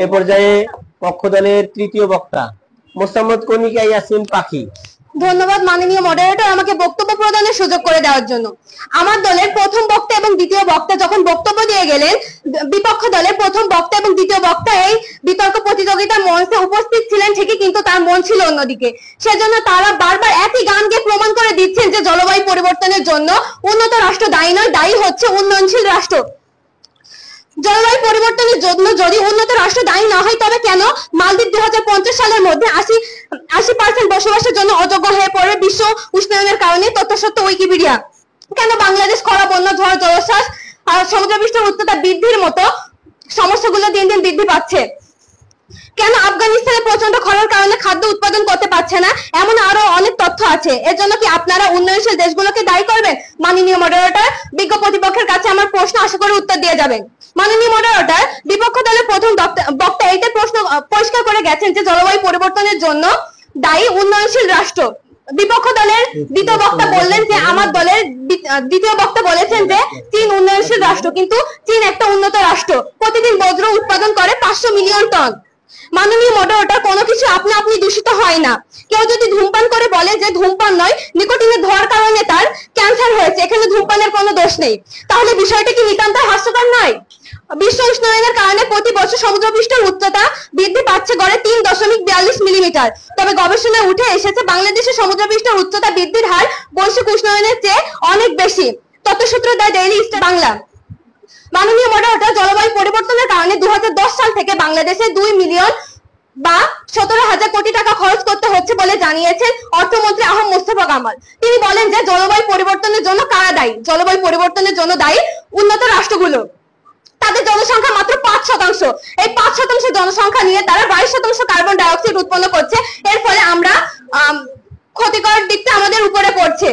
এ পর্যায়ে পক্ষ দলের তৃতীয় বক্তা মোসাম্মদ কনিকা ইয়াসিন পাখি। ধন্যবাদ মাননীয় মডারেটর, আমাকে বক্তব্য প্রদানের সুযোগ করে দেওয়ার জন্য। আমার দলের প্রথম বক্তা এবং দ্বিতীয় বক্তা যখন বক্তব্য দিয়ে গেলেন, বিপক্ষ দলের প্রথম বক্তা এবং দ্বিতীয় বক্তা এই বিতর্ক প্রতিযোগিতার মঞ্চে উপস্থিত ছিলেন ঠিকই, কিন্তু তার মন ছিল অন্যদিকে। সেজন্য তারা বারবার একই গান গেয়ে প্রমাণ করে দিচ্ছেন যে জলবায়ু পরিবর্তনের জন্য উন্নত রাষ্ট্র দায়ী নয়, দায়ী হচ্ছে উন্নয়নশীল রাষ্ট্র। জলবায়ু পরিবর্তনের জন্য যদি উন্নত রাষ্ট্র দায়ী না হয়, তবে কেন মালদ্বীপ 2050 সালের মধ্যে 80% বসবাসের জন্য অযোগ্য হয়ে পড়বে বিশ্ব উষ্ণায়নের কারণে? তথ্যসত্য উইকিপিডিয়া। কেন বাংলাদেশ খরা, বন্যা, ঝড়, জলোচ্ছ্বাস আর সমুদ্রপৃষ্ঠের উচ্চতা বৃদ্ধির মতো সমস্যাগুলো দিন দিন বৃদ্ধি পাচ্ছে? কেন আফগানিস্তানে প্রচন্ড খরার কারণে খাদ্য উৎপাদন করতে পারছে না? এমন আরো অনেক তথ্য আছে। এর জন্য কি আপনারা উন্নয়নশীল দেশগুলোকে দায়ী করবেন? মাননীয় মডারেটর, বিজ্ঞ প্রতিপক্ষের কাছে আমার প্রশ্ন আশা করে উত্তর দিয়ে যাবেন। মাননীয় মডারেটর, বিপক্ষ দলের প্রথম বক্তা এইটা প্রশ্ন পরিষ্কার করে গেছেন যে জলবায়ু পরিবর্তনের জন্য দায়ী উন্নয়নশীল রাষ্ট্র। বিপক্ষ দলের দ্বিতীয় বক্তা বললেন যে আমার দলের দ্বিতীয় বক্তা বলেছেন যে চীন উন্নয়নশীল রাষ্ট্র, কিন্তু চীন একটা উন্নত রাষ্ট্র, প্রতিদিন বজ্র উৎপাদন করে 500 মিলিয়ন টন। মাননীয় মডারেটর, কোনো কিছু আপনা আপনি দূষিত হয় না। কেউ যদি ধূমপান করে বলে যে ধূমপান নয়, নিকোটিনের ধোঁয়ার কারণে তার ক্যান্সার হয়েছে, এখানে ধূমপানের কোনো দোষ নেই, তাহলে বিষয়টা কি নিতান্ত হাস্যকর নয়? বিশ্ব উষ্ণায়নের কারণে প্রতি বছর সমুদ্রপৃষ্ঠের উচ্চতা বৃদ্ধি পাচ্ছে গড়ে 3.42 মিলিমিটার। তবে গবেষণায় উঠে এসেছে বাংলাদেশের সমুদ্রপৃষ্ঠের উচ্চতা বৃদ্ধির হার বৈশ্বিক উষ্ণায়নের চেয়ে অনেক বেশি। তথ্যসূত্র দ্য ডেইলি স্টার বাংলা। মাননীয় মডারেটর, জলবায়ু পরিবর্তনের কারণে 2010 সাল থেকে বাংলাদেশে 2 মিলিয়ন বা 17,000 কোটি টাকা খরচ করতে হচ্ছে বলে জানিয়েছেন অর্থমন্ত্রী আহম মোস্তফা কামাল। তিনি বলেন যে জলবায়ু পরিবর্তনের জন্য কারা দায়ী? জলবায়ু পরিবর্তনের জন্য দায়ী উন্নত রাষ্ট্রগুলো। তাদের জনসংখ্যা মাত্র 5%। এই 5% জনসংখ্যা নিয়ে তারা 22% কার্বন ডাই অক্সাইড উৎপন্ন করছে। এর ফলে আমরা ক্ষতিকর দিকটা আমাদের উপরে পড়ছে।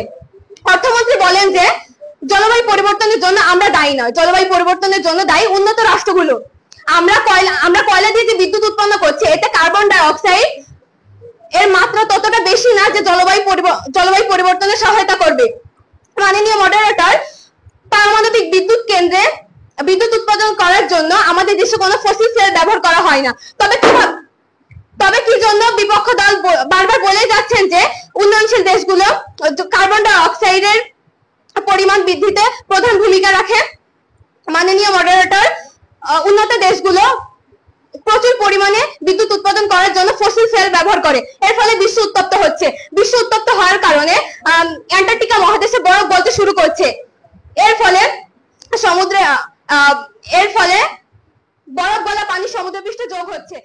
অর্থমন্ত্রী বলেন যে জলবায়ু পরিবর্তনের জন্য আমরা দায়ী নয়, জলবায়ু পরিবর্তনের জন্য দায়ী উন্নত রাষ্ট্রগুলো। আমরা কয়লা দিয়ে যে বিদ্যুৎ উৎপন্ন করছি, এতে কার্বন ডাই অক্সাইড এর মাত্রা ততটা বেশি না যে জলবায়ু পরিবর্তনে সহায়তা করবে। মাননীয় মডারেটর, পারমাণবিক বিদ্যুৎ কেন্দ্রে বিদ্যুৎ উৎপাদন করার জন্য আমাদের দেশে কোনো ফসিল তেল ব্যবহার করা হয় না। তবে কি জন্য বিপক্ষ দল বারবার বলে যাচ্ছেন যে উন্নয়নশীল দেশগুলো কার্বন ডাই অক্সাইডের পরিমাণ বৃদ্ধিতে প্রধান ভূমিকা রাখে? মাননীয় মডারেটর, উন্নত দেশগুলো প্রচুর পরিমাণে বিদ্যুৎ উৎপাদন করার জন্য ফসিল তেল ব্যবহার করে। এর ফলে বিশ্ব উত্তপ্ত হচ্ছে। বিশ্ব উত্তপ্ত হওয়ার কারণে অ্যান্টার্কটিকা মহাদেশে বরফ গলতে শুরু করছে। এর ফলে বরফ গলা পানি সমুদ্রপৃষ্ঠে যোগ হচ্ছে।